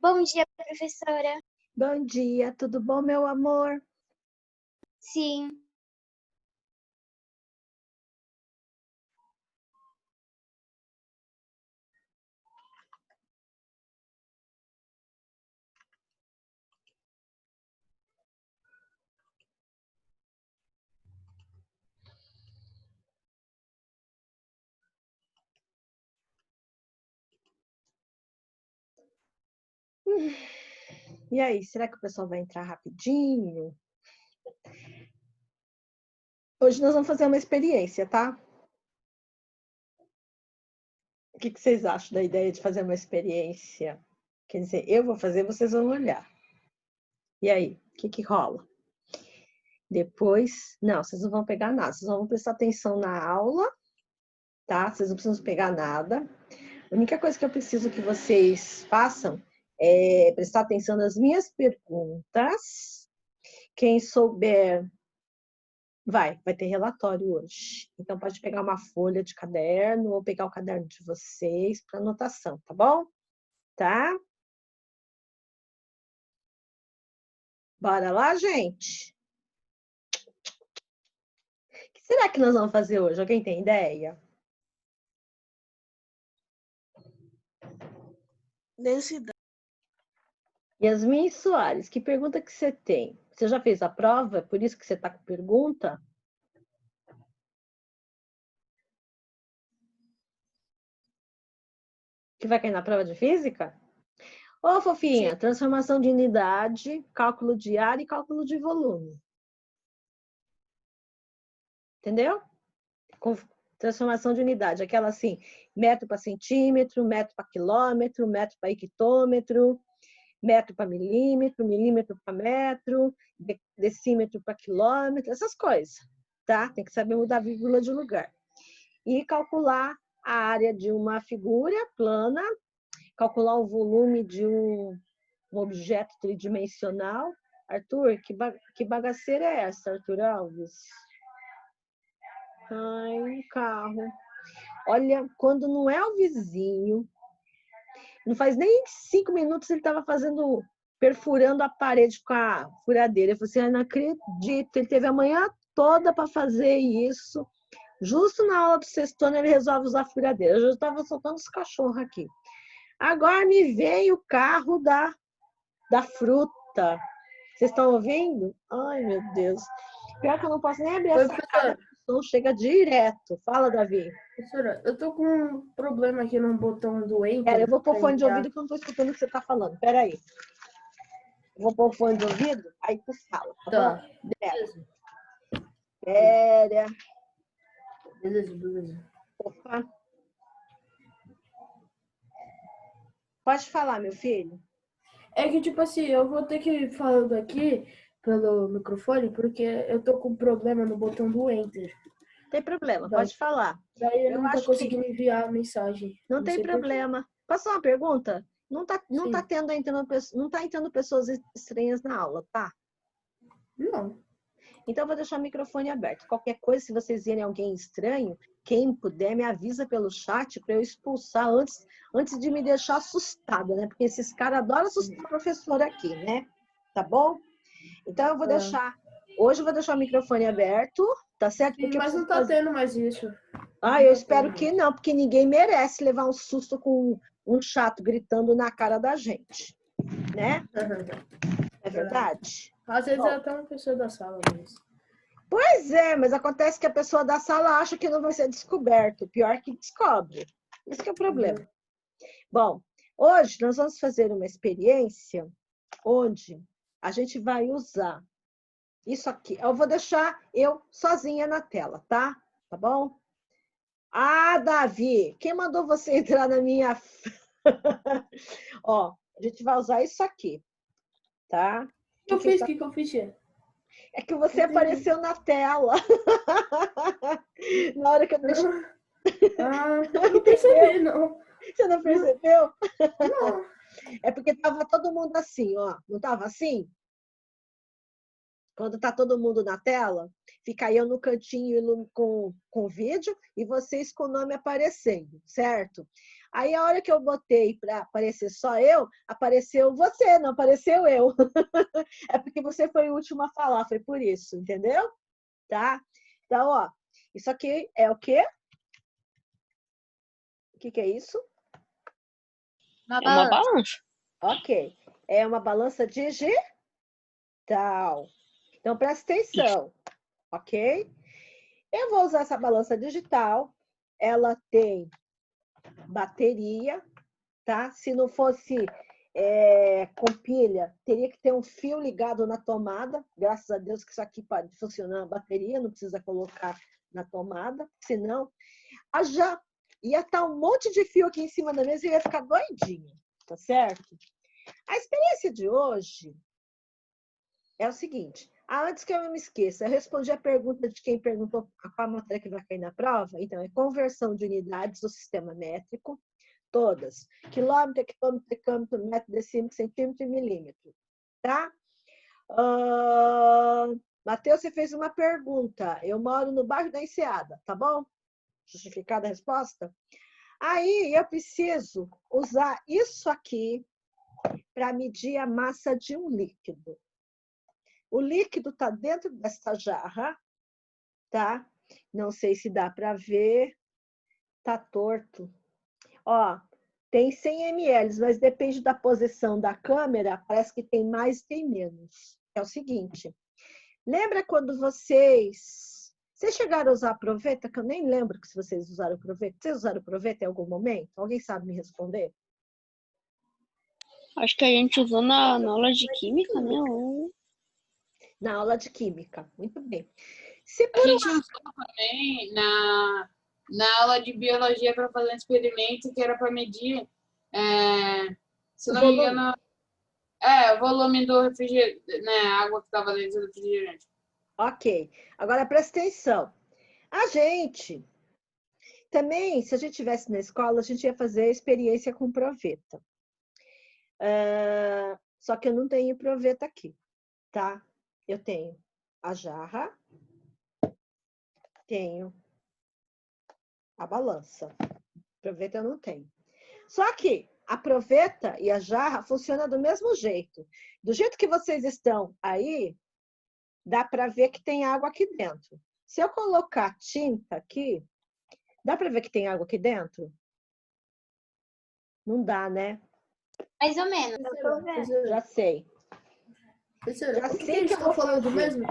Bom dia, professora. Bom dia, tudo bom, meu amor? Sim. E aí, será que o pessoal vai entrar rapidinho? Hoje nós vamos fazer uma experiência, tá? O que vocês acham da ideia de fazer uma experiência? Quer dizer, eu vou fazer, vocês vão olhar. E aí, o que rola? Depois, não, vocês não vão pegar nada, vocês vão prestar atenção na aula, tá? Vocês não precisam pegar nada. A única coisa que eu preciso que vocês façam é prestar atenção nas minhas perguntas. Quem souber, vai ter relatório hoje. Então, pode pegar uma folha de caderno ou pegar o caderno de vocês para anotação, tá bom? Tá? Bora lá, gente? O que será que nós vamos fazer hoje? Alguém tem ideia? Densidade. Yasmin Soares, que pergunta que você tem? Você já fez a prova? É por isso que você está com pergunta? Que vai cair na prova de física? Ô, fofinha, transformação de unidade, cálculo de área e cálculo de volume. Entendeu? Com transformação de unidade, aquela assim, metro para centímetro, metro para quilômetro, metro para hectômetro, metro para milímetro, milímetro para metro, decímetro para quilômetro, essas coisas, tá? Tem que saber mudar a vírgula de lugar. E calcular a área de uma figura plana, calcular o volume de um objeto tridimensional. Arthur, que bagaceira é essa, Arthur Alves? Ai, um carro. Olha, quando não é o vizinho, não faz nem 5 minutos ele estava perfurando a parede com a furadeira. Eu falei assim, eu não acredito, ele teve a manhã toda para fazer isso. Justo na aula do sexto ano ele resolve usar a furadeira. Eu já estava soltando os cachorros aqui. Agora me veio o carro da fruta. Vocês estão ouvindo? Ai, meu Deus. Pior que eu não posso nem abrir essa cara, o som chega direto. Fala, Davi. Professora, eu tô com um problema aqui no botão do Enter. Pera, eu vou pôr fone de ouvido que eu não estou escutando o que você está falando. Pera aí. Eu vou pôr fone de ouvido, aí tu fala, tá bom? Beleza. Pera. Beleza. Opa. Pode falar, meu filho. É que, tipo assim, eu vou ter que ir falando aqui pelo microfone, porque eu tô com problema no botão do Enter. Tem problema, pode falar. Daí ele não tá conseguindo enviar a mensagem. Não tem problema. Posso fazer uma pergunta? Não tá entrando pessoas estranhas na aula, tá? Não. Então, eu vou deixar o microfone aberto. Qualquer coisa, se vocês virem alguém estranho, quem puder, me avisa pelo chat para eu expulsar antes de me deixar assustada, né? Porque esses caras adoram assustar o professor aqui, né? Tá bom? Então, eu vou deixar... Hoje eu vou deixar o microfone aberto, tá certo? Sim, mas não tá tendo mais isso. Ah, eu espero que não, porque ninguém merece levar um susto com um chato gritando na cara da gente, né? É verdade? Às vezes é até uma pessoa da sala mesmo. Pois é, mas acontece que a pessoa da sala acha que não vai ser descoberto. Pior que descobre. Esse que é o problema. Bom, hoje nós vamos fazer uma experiência onde a gente vai usar isso aqui. Eu vou deixar eu sozinha na tela, tá? Tá bom? Ah, Davi, quem mandou você entrar na minha... Ó, a gente vai usar isso aqui, tá? O que eu fiz? É que você apareceu na tela. Na hora que eu deixei... não percebi, não. Você não percebeu? Não. É porque tava todo mundo assim, ó. Não tava assim? Quando tá todo mundo na tela, fica eu no cantinho com o vídeo e vocês com o nome aparecendo, certo? Aí a hora que eu botei para aparecer só eu, apareceu você, não apareceu eu. É porque você foi o último a falar, foi por isso, entendeu? Tá? Então, ó, isso aqui é o quê? O que que é isso? Uma É uma balança. balança. Ok. É uma balança digital. Então, presta atenção, ok? Eu vou usar essa balança digital. Ela tem bateria, tá? Se não fosse com pilha, teria que ter um fio ligado na tomada. Graças a Deus que isso aqui pode funcionar a bateria, não precisa colocar na tomada, senão já ia estar um monte de fio aqui em cima da mesa e ia ficar doidinho, tá certo? A experiência de hoje é o seguinte. Antes que eu me esqueça, eu respondi a pergunta de quem perguntou qual a matéria que vai cair na prova. Então, é conversão de unidades do sistema métrico, todas. Quilômetro, hectômetro, decâmetro, metro, decímetro, centímetro e milímetro. Tá? Matheus, você fez uma pergunta. Eu moro no bairro da Enseada, tá bom? Justificada a resposta? Aí, eu preciso usar isso aqui para medir a massa de um líquido. O líquido está dentro dessa jarra, tá? Não sei se dá para ver. Tá torto. Ó, tem 100 ml, mas depende da posição da câmera, parece que tem mais e tem menos. É o seguinte, lembra quando vocês chegaram a usar proveta? Que eu nem lembro se vocês usaram proveta. Vocês usaram proveta em algum momento? Alguém sabe me responder? Acho que a gente usou na aula de química, né? Na aula de química. Muito bem. Se A por gente usou também na aula de biologia para fazer um experimento que era para medir, se o não me volume, engano, o volume do refrigerante, né, a água que estava dentro do refrigerante. ok. Agora presta atenção. A gente também, se a gente estivesse na escola, a gente ia fazer experiência com proveta. Só que eu não tenho proveta aqui, tá? Eu tenho a jarra, tenho a balança. Proveta eu não tenho. Só que a proveta e a jarra funcionam do mesmo jeito. Do jeito que vocês estão aí, dá para ver que tem água aqui dentro. Se eu colocar tinta aqui, dá para ver que tem água aqui dentro? Não dá, né? Mais ou menos. Eu tô vendo. Já sei. Professora, Já o que sei a gente que eu tá vou falando fazer. mesmo?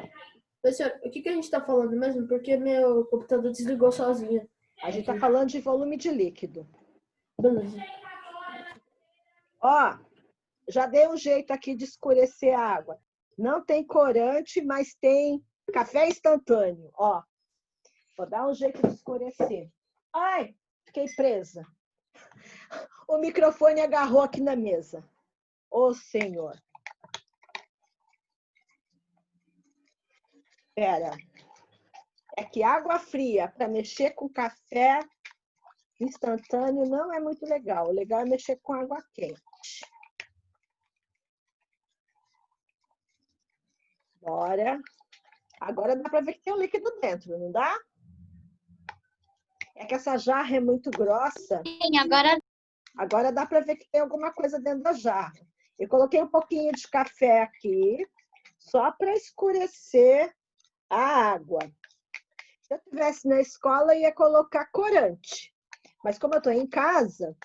Professora, o que a gente tá falando mesmo? Porque meu computador desligou sozinho. A gente está falando de volume de líquido. Beleza. Ó, já dei um jeito aqui de escurecer a água. Não tem corante, mas tem café instantâneo. Ó, vou dar um jeito de escurecer. Ai, fiquei presa. O microfone agarrou aqui na mesa. Ô, Senhor. Espera. É que água fria para mexer com café instantâneo não é muito legal. O legal é mexer com água quente. Bora. Agora dá para ver que tem um líquido dentro, não dá? É que essa jarra é muito grossa. Sim, agora Agora dá para ver que tem alguma coisa dentro da jarra. Eu coloquei um pouquinho de café aqui, só para escurecer a água. Se eu estivesse na escola, ia colocar corante. Mas como eu estou em casa,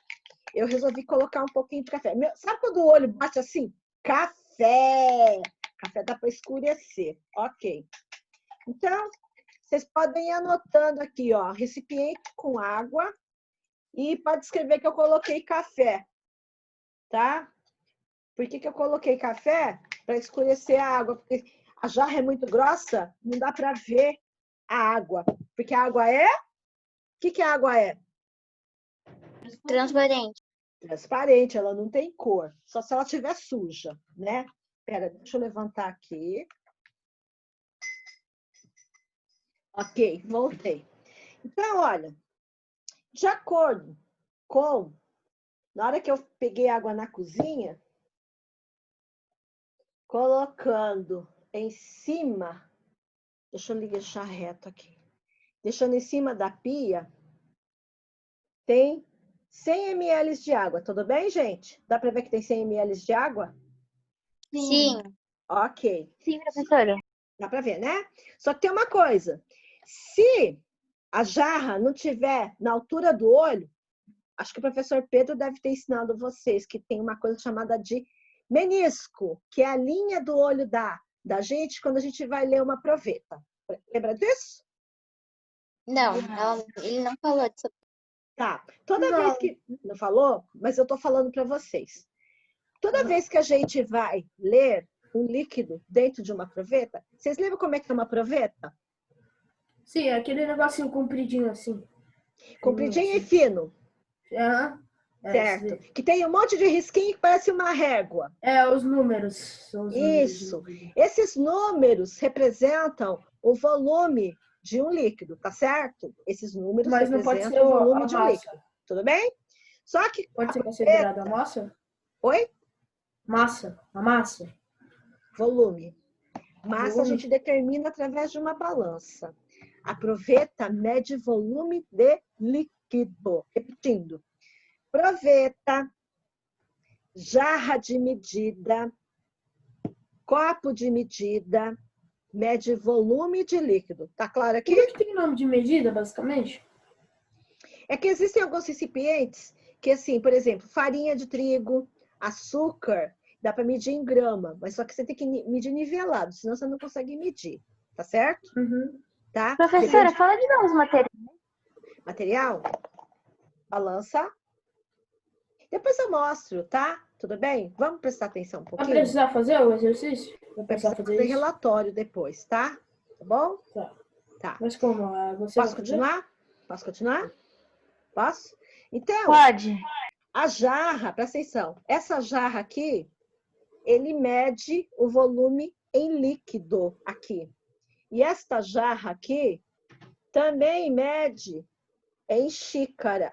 eu resolvi colocar um pouquinho de café. Sabe quando o olho bate assim? Café! Café dá para escurecer. Ok. Então, vocês podem ir anotando aqui, ó, recipiente com água e pode escrever que eu coloquei café, tá? Por que eu coloquei café? Para escurecer a água, porque a jarra é muito grossa, não dá para ver a água. Porque a água é... O que a água é? transparente. Transparente, ela não tem cor. Só se ela estiver suja, né? Espera, deixa eu levantar aqui. Ok, voltei. Então, olha, de acordo com... Na hora que eu peguei água na cozinha, colocando em cima, deixa eu deixar reto aqui. Deixando em cima da pia, tem 100 ml de água. Tudo bem, gente? Dá para ver que tem 100 ml de água? Sim. Ok. Sim, professora. Dá para ver, né? Só que tem uma coisa. Se a jarra não tiver na altura do olho, acho que o professor Pedro deve ter ensinado vocês que tem uma coisa chamada de menisco, que é a linha do olho da gente quando a gente vai ler uma proveta. Lembra disso? Não, ele não falou disso. Tá. Toda vez que... Não falou? Mas eu tô falando para vocês. Toda vez que a gente vai ler um líquido dentro de uma proveta, vocês lembram como é que é uma proveta? Sim, aquele negocinho compridinho assim. Compridinho e Assim. fino, Aham. certo? Que tem um monte de risquinho que parece uma régua. Os números. São os Isso. números de medida. Esses números representam o volume de um líquido, tá certo? Esses números Mas não pode ser representam o volume a de um massa. líquido. Tudo bem? Só que Pode a ser proveta... considerado a massa? Oi? Massa. A massa. Volume. Massa a Volume. gente determina através de uma balança. A proveta mede volume de líquido. Repetindo. Proveta, jarra de medida, copo de medida, mede volume de líquido. Tá claro aqui? Tudo que tem nome de medida, basicamente? É que existem alguns recipientes que, assim, por exemplo, farinha de trigo, açúcar, dá para medir em grama, mas só que você tem que medir nivelado, senão você não consegue medir, tá certo? Uhum. Tá? Professora, Depende- fala de novo os materiais. Material, balança. Depois eu mostro, tá? Tudo bem? Vamos prestar atenção um Vai pouquinho? precisar fazer o exercício? Vai Vai precisar precisar fazer fazer isso? relatório depois, tá? Tá bom? Tá. Tá. Mas como? Você Posso vai fazer? continuar? Posso continuar? Posso? Então, Pode. a jarra, presta atenção. Essa jarra aqui, ele mede o volume em líquido aqui. E esta jarra aqui também mede em xícaras.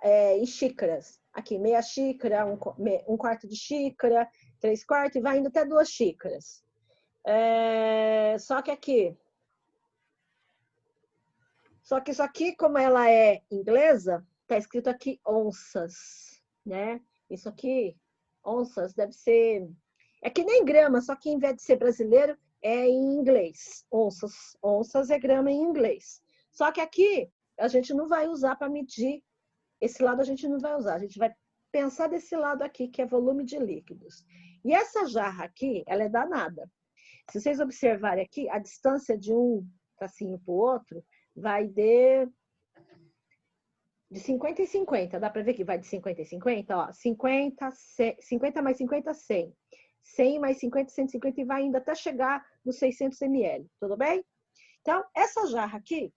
Aqui, meia xícara, um quarto de xícara, 3/4, e vai indo até 2 xícaras. Só que isso aqui, como ela é inglesa, tá escrito aqui onças, né? Isso aqui, onças, deve ser... É que nem grama, só que em vez de ser brasileiro, é em inglês. Onças. Onças é grama em inglês. Só que aqui, a gente não vai usar para medir. Esse lado a gente não vai usar. A gente vai pensar desse lado aqui, que é volume de líquidos. E essa jarra aqui, ela é danada. Se vocês observarem aqui, a distância de um tracinho para o outro vai de 50 em 50. Dá para ver que vai de 50 em 50? Ó, 50 mais 50, 100. 100 mais 50, 150 e vai indo até chegar nos 600 ml. Tudo bem? Então, essa jarra aqui,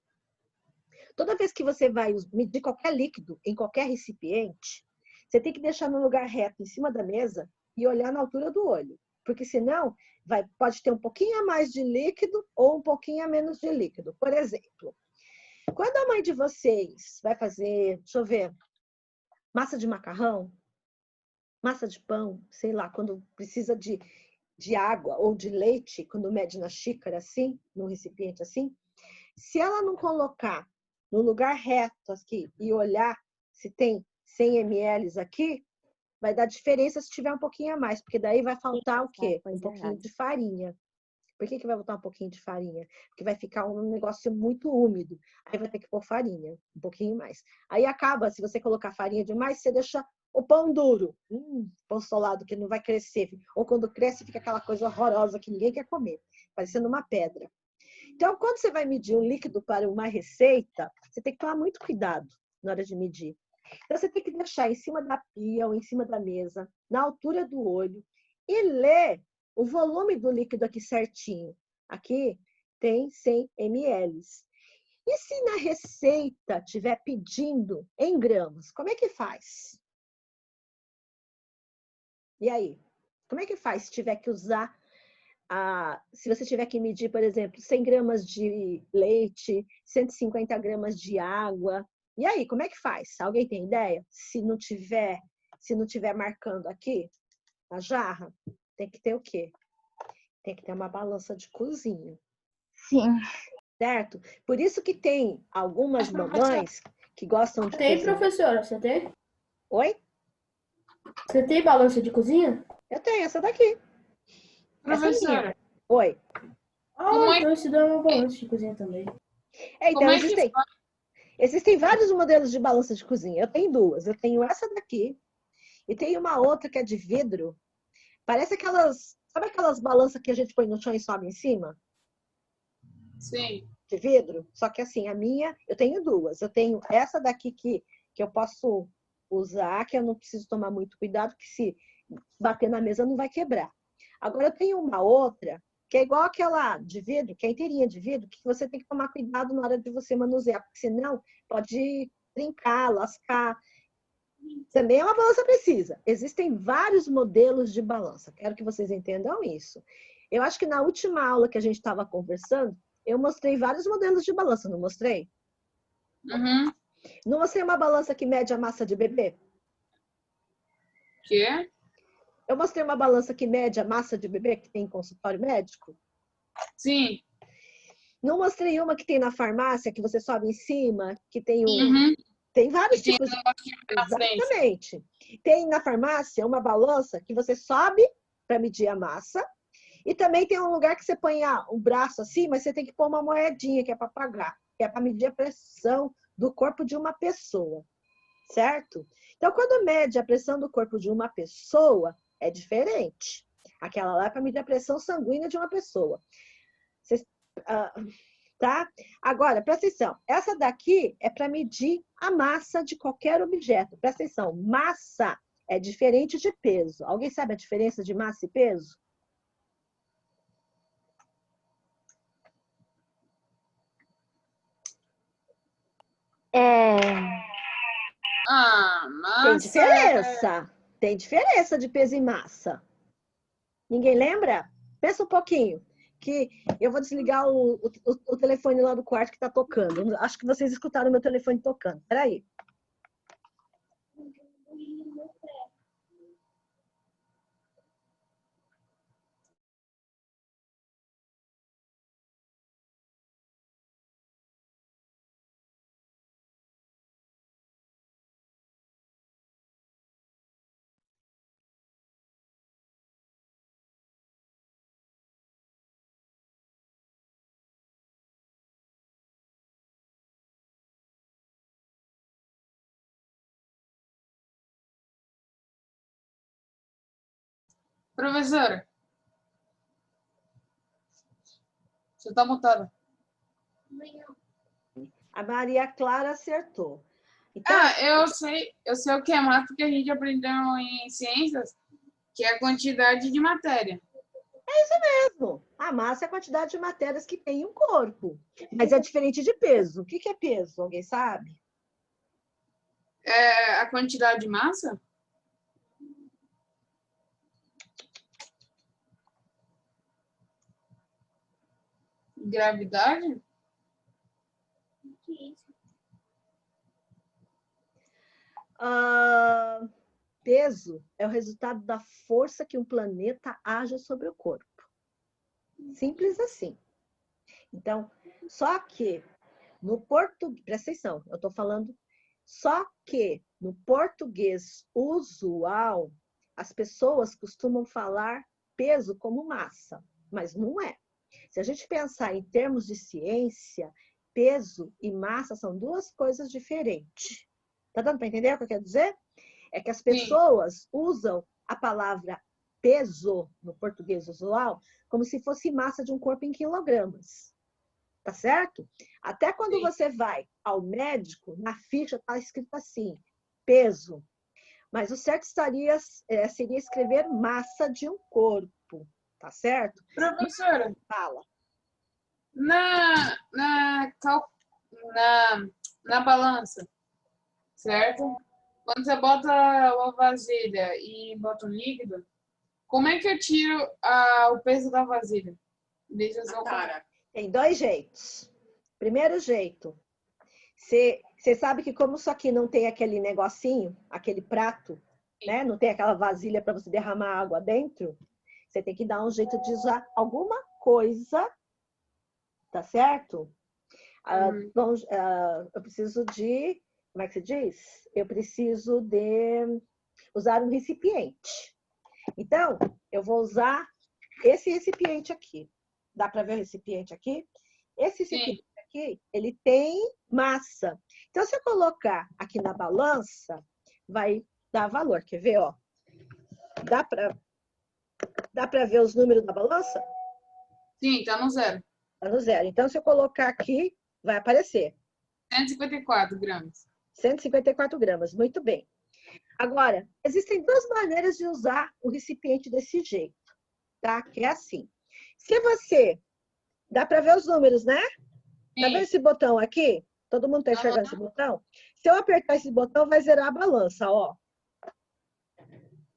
toda vez que você vai medir qualquer líquido em qualquer recipiente, você tem que deixar no lugar reto, em cima da mesa, e olhar na altura do olho. Porque senão, pode ter um pouquinho a mais de líquido ou um pouquinho a menos de líquido. Por exemplo, quando a mãe de vocês vai fazer, deixa eu ver, massa de macarrão, massa de pão, sei lá, quando precisa de água ou de leite, quando mede na xícara assim, no recipiente assim, se ela não colocar no lugar reto aqui e olhar se tem 100 ml aqui, vai dar diferença se tiver um pouquinho a mais, porque daí vai faltar o quê? Um pouquinho de farinha. Por que vai faltar um pouquinho de farinha? Porque vai ficar um negócio muito úmido. Aí vai ter que pôr farinha, um pouquinho mais. Aí acaba, se você colocar farinha demais, você deixa o pão duro. Pão solado que não vai crescer. Ou quando cresce, fica aquela coisa horrorosa que ninguém quer comer, parecendo uma pedra. Então, quando você vai medir um líquido para uma receita, você tem que tomar muito cuidado na hora de medir. Então, você tem que deixar em cima da pia ou em cima da mesa, na altura do olho, e ler o volume do líquido aqui certinho. Aqui tem 100 ml. E se na receita estiver pedindo em gramas, como é que faz? E aí? Como é que faz se tiver que usar se você tiver que medir, por exemplo, 100 gramas de leite, 150 gramas de água? E aí, como é que faz? Alguém tem ideia? Se não tiver marcando aqui, na jarra, tem que ter o quê? Tem que ter uma balança de cozinha, Sim. certo? Por isso que tem algumas mamães que gostam de Tem, cozinhar. professora? Você tem? Oi? Você tem balança de cozinha? Eu tenho essa daqui. Essa é minha. Professora, Oi. Como Ah, é então esse dá uma balança de cozinha também. Então, como é que existem vários modelos de balança de cozinha. Eu tenho duas. Eu tenho essa daqui e tem uma outra que é de vidro. Parece aquelas... Sabe aquelas balanças que a gente põe no chão e sobe em cima? Sim. De vidro? Só que assim, a minha... Eu tenho duas. Eu tenho essa daqui que eu posso usar, que eu não preciso tomar muito cuidado, que se bater na mesa não vai quebrar. Agora, eu tenho uma outra que é igual aquela de vidro, que é inteirinha de vidro, que você tem que tomar cuidado na hora de você manusear, porque senão pode trincar, lascar. Também é uma balança precisa. Existem vários modelos de balança. Quero que vocês entendam isso. Eu acho que na última aula que a gente estava conversando, eu mostrei vários modelos de balança, não mostrei? Uhum. Não mostrei uma balança que mede a massa de bebê? Quê? Eu mostrei uma balança que mede a massa de bebê que tem em consultório médico? Sim. Não mostrei uma que tem na farmácia, que você sobe em cima, que tem Uhum. Tem E vários tem tipos de... um negocinho na frente. Exatamente. Tem na farmácia uma balança que você sobe para medir a massa. E também tem um lugar que você põe o braço assim, mas você tem que pôr uma moedinha que é para pagar, que é para medir a pressão do corpo de uma pessoa, certo? Então, quando mede a pressão do corpo de uma pessoa, é diferente. Aquela lá é para medir a pressão sanguínea de uma pessoa. Vocês, tá? Agora, presta atenção. Essa daqui é para medir a massa de qualquer objeto. Presta atenção. Massa é diferente de peso. Alguém sabe a diferença de massa e peso? Ah, Tem massa. diferença. Tem diferença de peso e massa. Ninguém lembra? Pensa um pouquinho. Que eu vou desligar o telefone lá do quarto que está tocando. Acho que vocês escutaram o meu telefone tocando. Peraí. Professora, você tá mutada. A Maria Clara acertou. Então, Eu sei o que é massa porque a gente aprendeu em ciências, que é a quantidade de matéria. a massa é a quantidade de matérias que tem em um corpo. Mas é diferente de peso. O que é peso? Alguém sabe? É a quantidade de massa? Gravidade? Peso é o resultado da força que um planeta age sobre o corpo. Simples assim. Então, só que no português, presta atenção, eu estou falando, só que no português usual, as pessoas costumam falar peso como massa, mas não é. Se a gente pensar em termos de ciência, peso e massa são duas coisas diferentes. Tá dando para entender o que eu quero dizer? É que as pessoas usam a palavra peso, no português usual, como se fosse massa de um corpo em quilogramas. Tá certo? Até quando você vai ao médico, na ficha está escrito assim, peso. Mas o certo seria escrever massa de um corpo. Tá certo? Professora, Fala. na, na, na balança, certo? Quando você bota uma vasilha e bota um líquido, como é que eu tiro o peso da vasilha? Deixa eu só... Tem dois jeitos. Primeiro jeito, você sabe que como isso aqui não tem aquele negocinho, aquele prato, né? Não tem aquela vasilha para você derramar água dentro, Você tem que dar um jeito de usar alguma coisa, tá certo? Eu preciso de, como é que se diz? Eu preciso de usar um recipiente. Então, eu vou usar esse recipiente aqui. Dá para ver o recipiente aqui? Esse recipiente aqui, ele tem massa. Então, se eu colocar aqui na balança, vai dar valor. Quer ver, ó? Dá para ver os números da balança? Sim, tá no zero. Tá no zero. Então, se eu colocar aqui, vai aparecer 154 gramas. 154 gramas. Muito bem. Agora, existem duas maneiras de usar o recipiente desse jeito, tá? Que é assim. Se você... Dá para ver os números, né? Tá vendo esse botão aqui? Todo mundo tá enxergando esse botão? Se eu apertar esse botão, vai zerar a balança, ó.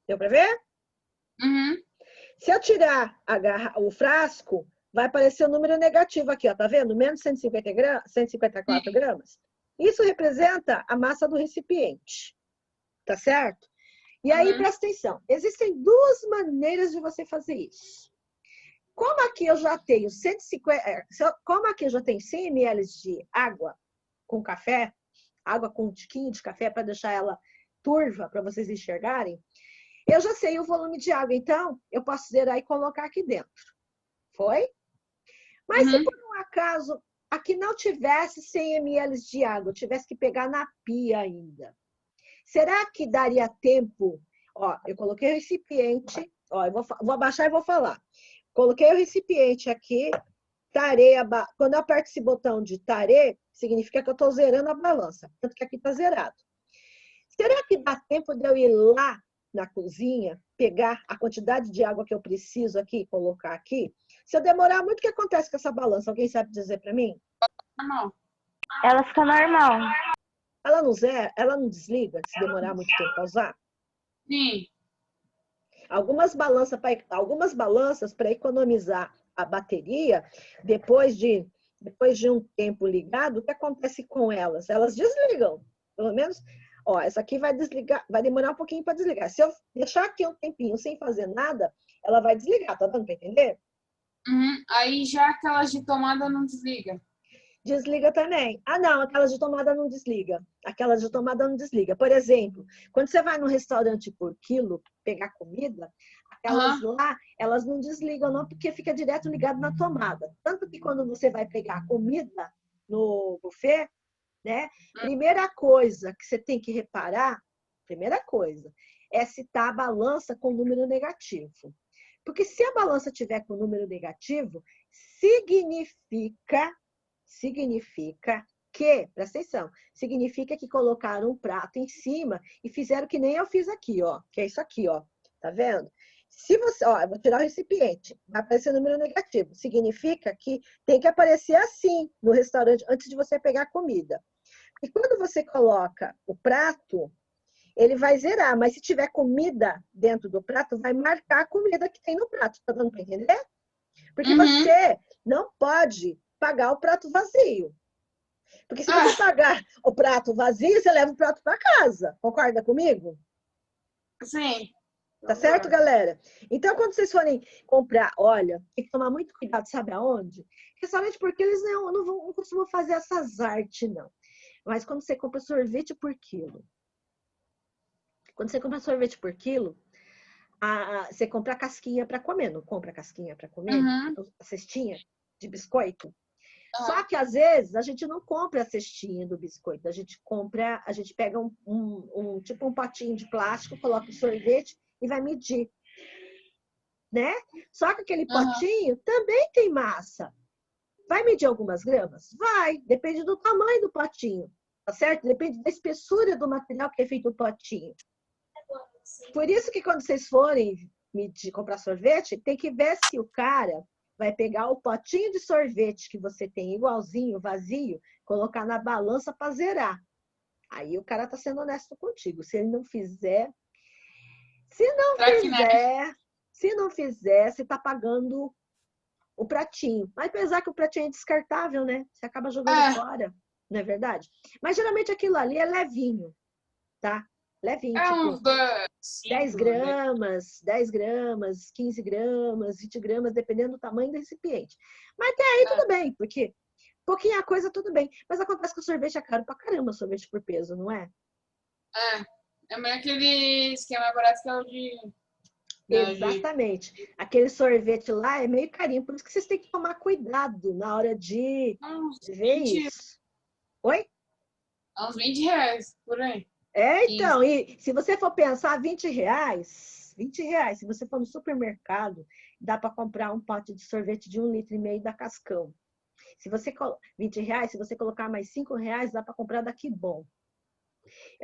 Deu para ver? Uhum. Se eu tirar o frasco, vai aparecer o número negativo aqui, ó. Tá vendo? Menos 154 gramas. Isso representa a massa do recipiente. Tá certo? E aí, presta atenção. Existem duas maneiras de você fazer isso. Como aqui eu já tenho 100 ml de água com café, água com um tiquinho de café para deixar ela turva, para vocês enxergarem, eu já sei o volume de água. Então, eu posso zerar e colocar aqui dentro. Foi? Mas se por um acaso aqui não tivesse 100 ml de água, eu tivesse que pegar na pia ainda, será que daria tempo? Ó, eu coloquei o recipiente. Ó, eu vou abaixar e vou falar. Coloquei o recipiente aqui. Tarei quando eu aperto esse botão de tarei, significa que eu estou zerando a balança. Tanto que aqui está zerado. Será que dá tempo de eu ir lá na cozinha, pegar a quantidade de água que eu preciso aqui e colocar aqui? Se eu demorar muito, o que acontece com essa balança? Alguém sabe dizer para mim? Não. Ela fica normal. Ela não desliga se demorar muito tempo para usar? Sim. Algumas balanças para economizar a bateria, depois de um tempo ligado, o que acontece com elas? Elas desligam. Pelo menos, ó, essa aqui vai desligar, vai demorar um pouquinho para desligar. Se eu deixar aqui um tempinho sem fazer nada, ela vai desligar, tá dando para entender? Uhum. Aí já aquelas de tomada não desliga. Desliga também. Ah, não, aquelas de tomada não desliga. Aquelas de tomada não desliga. Por exemplo, quando você vai num restaurante por quilo pegar comida, aquelas lá, elas não desligam não, porque fica direto ligado na tomada. Tanto que quando você vai pegar comida no buffet, né? Primeira coisa que você tem que reparar, primeira coisa, é se tá a balança com número negativo. Porque se a balança tiver com número negativo, significa que, presta atenção, significa que colocaram um prato em cima e fizeram que nem eu fiz aqui, ó, que é isso aqui, ó, tá vendo? Se você, ó, eu vou tirar o recipiente, vai aparecer número negativo, significa que tem que aparecer assim no restaurante antes de você pegar a comida. E quando você coloca o prato, ele vai zerar, mas se tiver comida dentro do prato, vai marcar a comida que tem no prato, tá dando para entender? Porque você não pode pagar o prato vazio. Porque se você pagar o prato vazio, você leva o prato para casa. Concorda comigo? Sim. Tá certo, galera? Então, quando vocês forem comprar, olha, tem que tomar muito cuidado, sabe aonde? Restaurante, porque eles não costumam fazer essas artes, não. Mas quando você compra sorvete por quilo, você compra a casquinha para comer, não compra a casquinha para comer? A cestinha de biscoito? Só que, às vezes, a gente não compra a cestinha do biscoito. A gente pega tipo um potinho de plástico, coloca o sorvete e vai medir, né? Só que aquele potinho também tem massa. Vai medir algumas gramas? Vai. Depende do tamanho do potinho, tá certo? Depende da espessura do material que é feito o potinho. Por isso que quando vocês forem comprar sorvete, tem que ver se o cara vai pegar o potinho de sorvete que você tem igualzinho, vazio, colocar na balança para zerar. Aí o cara tá sendo honesto contigo. Se ele não fizer, se não fizer, você tá pagando o pratinho. Mas apesar que o pratinho é descartável, né? Você acaba jogando fora, não é verdade? Mas geralmente aquilo ali é levinho, tá? Levinho, É tipo, uns 10 5, gramas, 10 gramas, 15 gramas, 20 gramas, dependendo do tamanho do recipiente. Mas até aí tudo bem, porque pouquinha coisa tudo bem. Mas acontece que o sorvete é caro pra caramba, sorvete por peso, não é? É meio aquele esquema barato que é o de. Exatamente. Aquele sorvete lá é meio carinho, por isso que vocês têm que tomar cuidado na hora de Uns ver 20, isso. Oi? uns 20 reais, por aí. É, 15. então, e se você for pensar R$ 20, se você for no supermercado, dá para comprar um pote de sorvete de 1,5 litro da Cascão. Se você R$ 20, se você colocar mais R$ 5, dá para comprar daqui bom.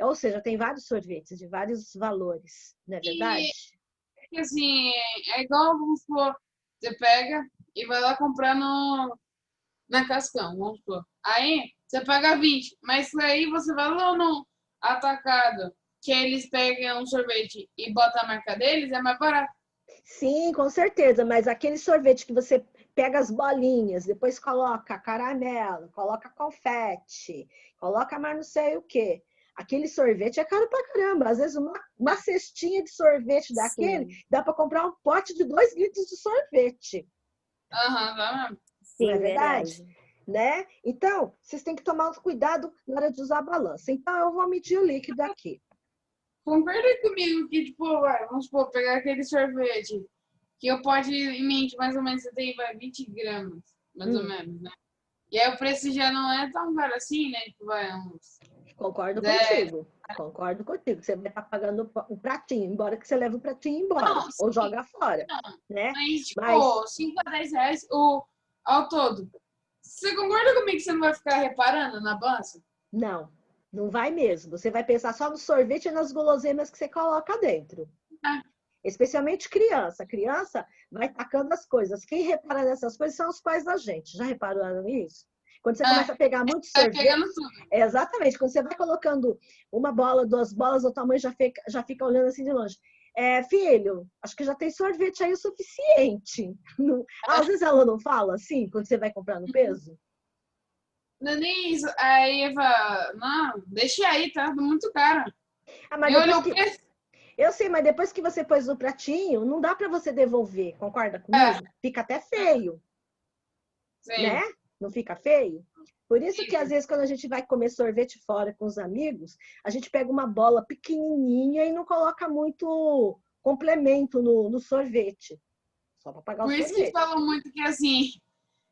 Ou seja, tem vários sorvetes de vários valores, não é verdade? E assim, é igual, vamos supor, você pega e vai lá comprar na Cascão, vamos supor. Aí você paga 20, mas aí você vai lá no atacado, que eles pegam um sorvete e botam a marca deles, é mais barato. Sim, com certeza, mas aquele sorvete que você pega as bolinhas, depois coloca caramelo, coloca confete, coloca mais não sei o quê. Aquele sorvete é caro pra caramba. Às vezes uma cestinha de sorvete daquele Sim, dá para comprar um pote de 2 litros de sorvete, Aham, tá mesmo. não é sim, verdade? verdade. Né? Então, vocês têm que tomar cuidado na hora de usar a balança. Então, eu vou medir o líquido aqui. Concorda comigo que, tipo, vamos supor, pegar aquele sorvete, que eu pode em mente, mais ou menos, você tem 20 gramas, mais ou Hum. menos, né? E aí o preço já não é tão caro assim, né? Tipo, vai uns Concordo 10. contigo. Concordo contigo. Você vai estar pagando o pratinho, embora que você leve o pratinho embora Não, ou sim, joga fora, né? mas, Mas tipo, 5 a 10 reais ao todo. Você concorda comigo que você não vai ficar reparando na balança? não, não vai mesmo. Você vai pensar só no sorvete e nas guloseimas que você coloca dentro. Ah, Especialmente criança. Criança vai tacando as coisas. Quem repara nessas coisas são os pais da gente. Já repararam nisso? Quando você começa a pegar muito vai sorvete, pegando tudo. exatamente, quando você vai colocando uma bola, 2 bolas, o tamanho já fica olhando assim de longe. Filho, acho que já tem sorvete aí o suficiente. Às vezes ela não fala assim, quando você vai comprar no peso? Não é nem isso. Aí Eva, não, deixa aí, tá muito caro. Ah, mas E olha depois o que. preço. Eu sei, mas depois que você pôs no pratinho, não dá para você devolver, concorda É, comigo? Fica até feio, né? sim, Não fica feio? Por isso que às fica. vezes quando a gente vai comer sorvete fora com os amigos, a gente pega uma bola pequenininha e não coloca muito complemento no sorvete. Só para pagar o Por isso que sorvete. falam muito que assim,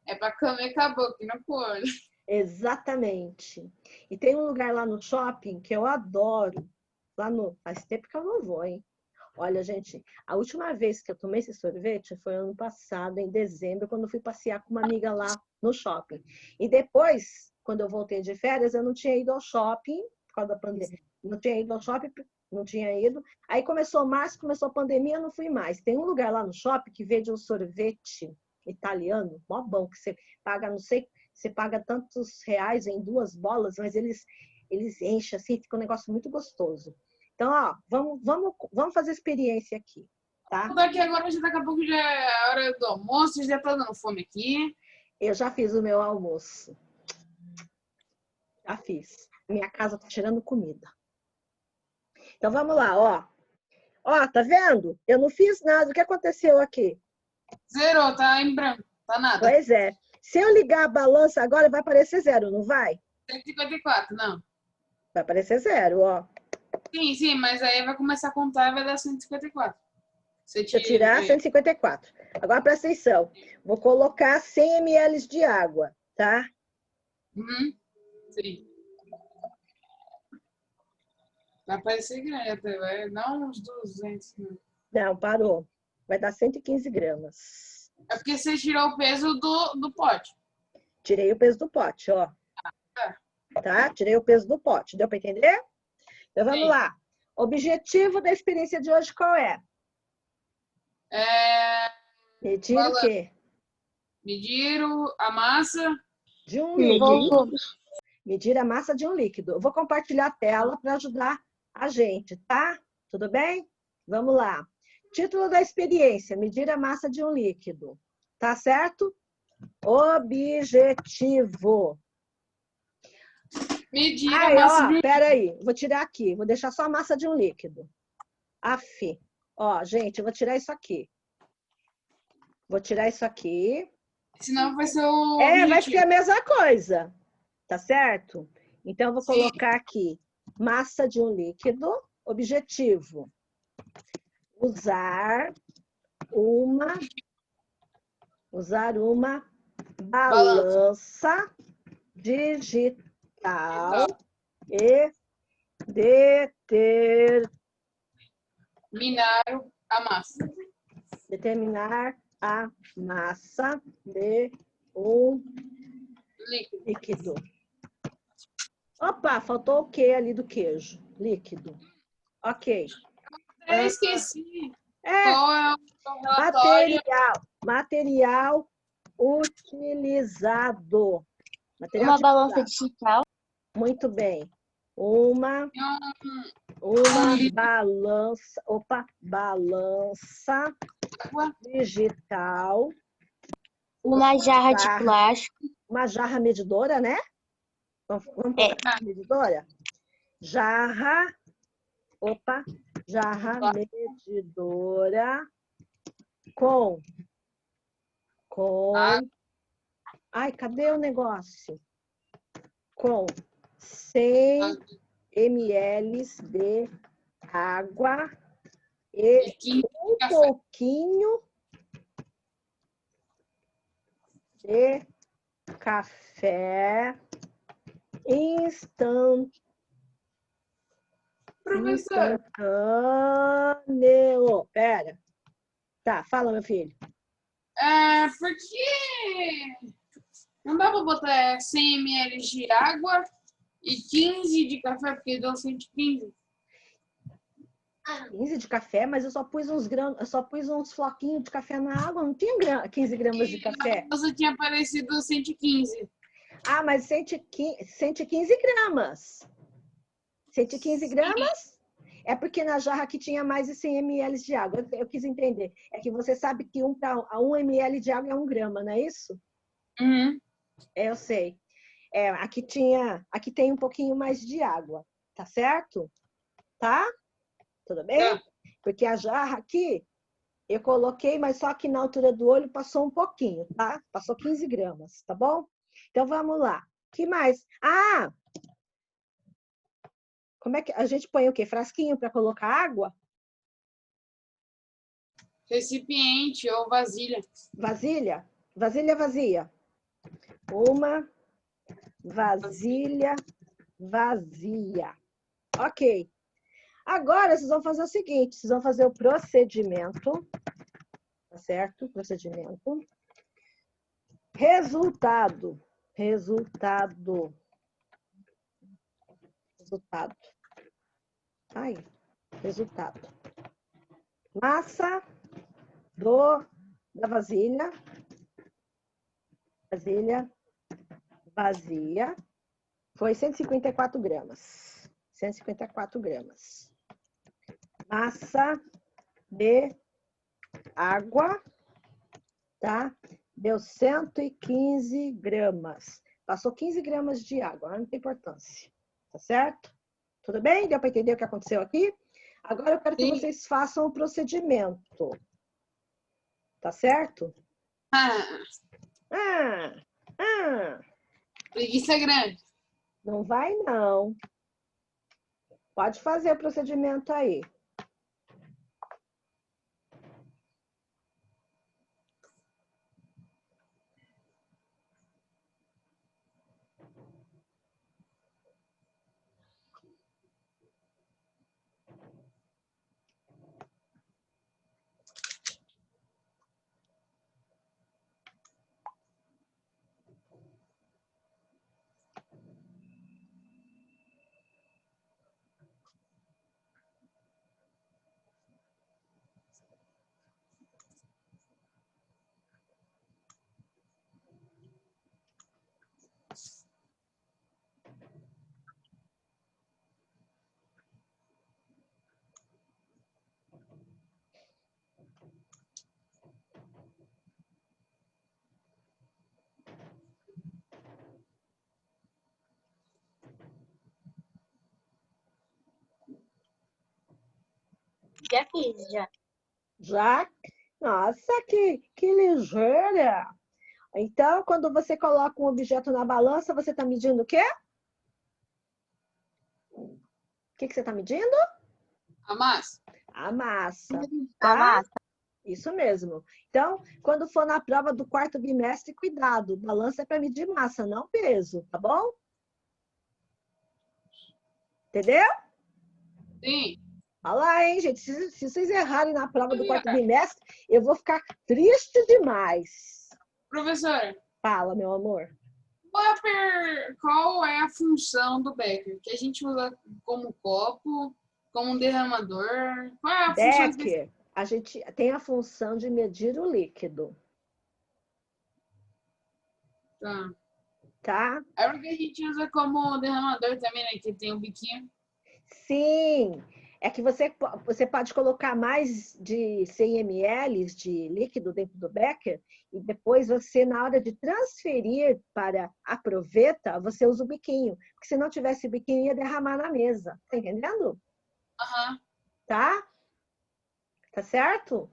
é pra comer com a boca e não com o olho. Exatamente. E tem um lugar lá no shopping que eu adoro. Faz tempo que eu não vou, hein? Olha, gente, a última vez que eu tomei esse sorvete foi ano passado, em dezembro, quando eu fui passear com uma amiga lá no shopping. E depois, quando eu voltei de férias, eu não tinha ido ao shopping, por causa da pandemia. Não tinha ido ao shopping, não tinha ido. Aí começou março, começou a pandemia, eu não fui mais. Tem um lugar lá no shopping que vende um sorvete italiano, mó bom, que você paga, não sei, você paga tantos reais em 2 bolas, mas eles enchem assim, fica um negócio muito gostoso. Então, ó, vamos fazer experiência aqui, tá? Daqui agora, já daqui a pouco já é a hora do almoço, já tá dando fome aqui. Eu já fiz o meu almoço. Já fiz. Minha casa tá cheirando comida. Então, vamos lá, ó. Ó, tá vendo? Eu não fiz nada. O que aconteceu aqui? Zerou, tá em branco, tá nada. Pois é. Se eu ligar a balança agora, vai aparecer 0, não vai? 154, não. Vai aparecer 0, ó. Sim, mas aí vai começar a contar e vai dar 154. Você Deixa eu tirar 154. Agora, presta atenção. Vou colocar 100 ml de água, tá? Uhum, sim. Vai parecer grande até, vai dar uns 200. Né? Não, parou. Vai dar 115 gramas. É porque você tirou o peso do pote. Tirei o peso do pote, ó. Tá? Tirei o peso do pote. Deu para entender? Então, vamos Sim. lá. Objetivo da experiência de hoje qual é? Medir o quê? Medir a massa. De um Medir líquido. líquidos. Medir a massa de um líquido. Eu vou compartilhar a tela para ajudar a gente, tá? Tudo bem? Vamos lá. Título da experiência: medir a massa de um líquido. Tá certo? Objetivo. Medir a Ai, massa de ó, um peraí. Vou tirar aqui. Vou deixar só a massa de um líquido. Aff. Ó, gente, eu vou tirar isso aqui. Vou tirar isso aqui. senão vai ser o Vai ser objetivo. a mesma coisa. Tá certo? Então, eu vou Sim. colocar aqui massa de um líquido. Objetivo. Usar uma balança digital e Minar a massa. determinar a massa de um Líquido. líquido. Opa, faltou o que ali do queijo? Líquido. Ok. Eu esqueci É, qual é o relatório. material utilizado. Material Uma balança utilizado. digital. Muito bem. Uma balança. Opa, balança Água. digital. Uma jarra de Jarra. plástico. Uma jarra medidora, né? Vamos colocar medidora? Jarra. Opa, jarra medidora com. Ai, cadê o negócio? Com 100 ml de água e E 15 um café. pouquinho de café Professor, instantâneo. Pera. Tá, fala, meu filho. por que não dá para botar 100 ml de água e 15 de café, porque deu 115? 15 de café, mas eu só pus uns grãos, eu só pus uns floquinhos de café na água, não tinha 15 gramas de café. Você tinha aparecido 115. Ah, mas 115 gramas. 115 gramas é porque na jarra aqui tinha mais de 100 ml de água. Eu quis entender. É que você sabe que 1 ml de água é 1 grama, não é isso? Uhum. Eu sei. Aqui tem um pouquinho mais de água, tá certo? Tá? Tudo bem? Tá. Porque a jarra aqui, eu coloquei, mas só que na altura do olho passou um pouquinho, tá? Passou 15 gramas, tá bom? Então, vamos lá. O que mais? Ah! Como é que a gente põe o quê? Frasquinho para colocar água? Recipiente ou vasilha. Vasilha? Vasilha vazia. Uma vasilha vazia. Ok. Agora, vocês vão fazer o seguinte. Vocês vão fazer o procedimento. Tá certo? Procedimento. Resultado. Ai, resultado. Massa da vasilha. Vasilha vazia. Foi 154 gramas. 154 gramas. Massa de água, tá? Deu 115 gramas. Passou 15 gramas de água, não tem importância. Tá certo? Tudo bem? Deu para entender o que aconteceu aqui? Agora eu quero que Sim. vocês façam o procedimento. Tá certo? Ah, Preguiça grande. não vai não. Pode fazer o procedimento aí. Já fiz, já. Já? Nossa, que ligeira! Então, quando você coloca um objeto na balança, você está medindo o quê? O que você está medindo? A massa? A massa, A tá? massa. Isso mesmo. Então, quando for na prova do quarto bimestre, cuidado. Balança é para medir massa, não peso, tá bom? Entendeu? Sim. Olha lá, hein, gente? Se vocês errarem na prova do quarto bimestre, eu vou ficar triste demais. Professora, Fala, meu amor. qual é a função do becker? Que a gente usa como copo, como um derramador? Qual é a função específica? Becker, a gente tem a função de medir o líquido, tá? É porque a gente usa como derramador também, né? Que tem um biquinho. Sim, é que você pode colocar mais de 100 ml de líquido dentro do becker e depois você, na hora de transferir para a proveta, você usa o biquinho. Porque se não tivesse biquinho, ia derramar na mesa. Tá entendendo? Aham, Tá? Tá certo?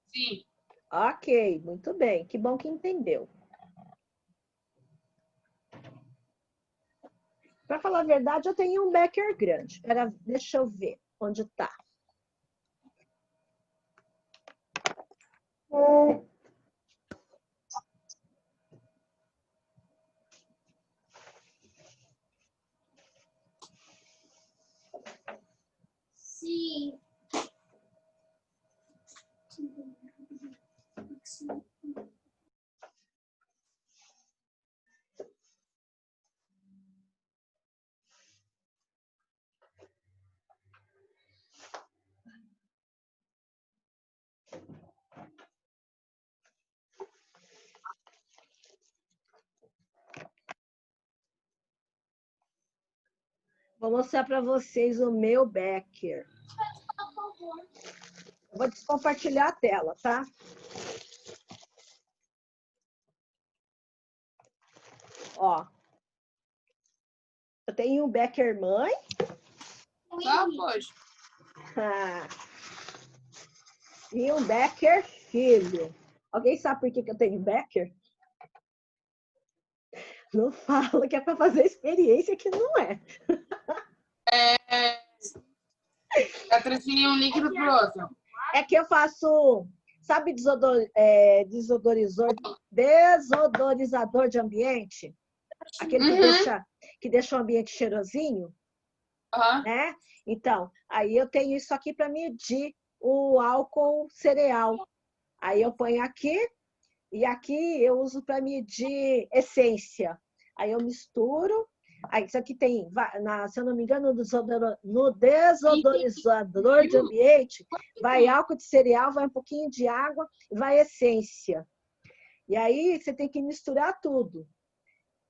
sim. Ok, muito bem. Que bom que entendeu. Para falar a verdade, eu tenho um becker grande. Deixa eu ver onde está. Sim. Vou mostrar para vocês o meu becker. Eu vou descompartilhar a tela, tá? Ó. Eu tenho um becker mãe. Tá, poxa. E um becker filho. Alguém sabe por que eu tenho becker? Não fala que é para fazer experiência que não é. Pra transferir um líquido pro outro. É que eu faço, sabe, desodorizador de ambiente? Aquele que deixa o ambiente cheirosinho, Aham. né? Então, aí eu tenho isso aqui para medir o álcool cereal. Aí eu ponho aqui e aqui eu uso para medir essência. Aí eu misturo. Aí isso aqui tem, se eu não me engano, no desodorizador de ambiente, vai álcool de cereal, vai um pouquinho de água, vai essência. E aí você tem que misturar tudo.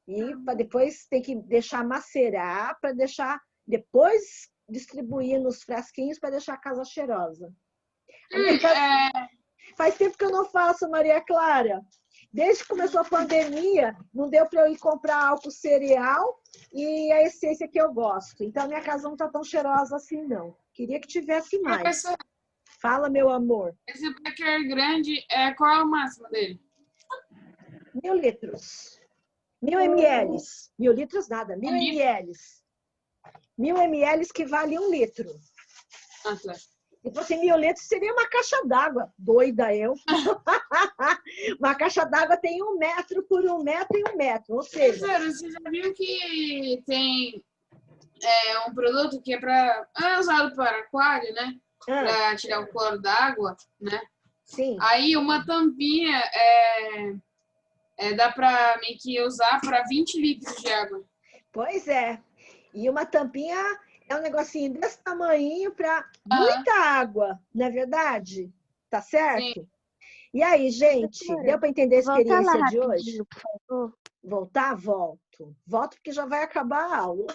E depois tem que deixar macerar para depois distribuir nos frasquinhos para deixar a casa cheirosa. Faz tempo que eu não faço, Maria Clara. Desde que começou a pandemia, não deu para eu ir comprar álcool cereal e a essência que eu gosto. Então, minha casa não está tão cheirosa assim, não. Queria que tivesse mais. Professor, Fala, meu amor. esse becker grande, qual é o máximo dele? 1.000 litros. 1.000 ml. 1.000 litros nada, 1.000 ml. 1.000 ml que vale 1 litro. Ah, tá. Se fosse 1.000 litros, seria uma caixa d'água. Doida eu. Uma caixa d'água tem 1 metro por 1 metro e 1 metro. Ou seja, Professor, você já viu que tem um produto que é usado para aquário, né? Para tirar o cloro da água, né? sim. Aí uma tampinha dá para meio que usar para 20 litros de água. Pois é. E uma tampinha é um negocinho desse tamanho para muita água, não é verdade? Tá certo? Sim. E aí, gente, deu para entender a experiência de hoje? Por favor. Voltar? Volto. Volto porque já vai acabar a aula.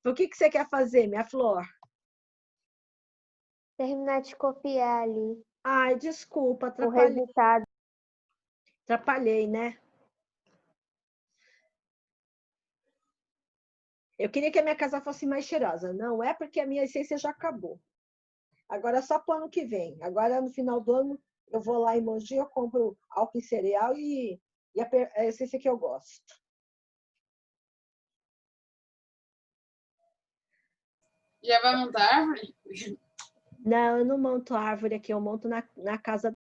O que você quer fazer, minha flor? Terminar de copiar ali Ai, desculpa, o atrapalhei. resultado. Atrapalhei, né? Eu queria que a minha casa fosse mais cheirosa. Não é porque a minha essência já acabou. Agora é só para o ano que vem. Agora, no final do ano, eu vou lá em Mogi, eu compro álcool em cereal e esse aqui eu gosto. Já vai montar a árvore? Não, eu não monto árvore aqui, eu monto na casa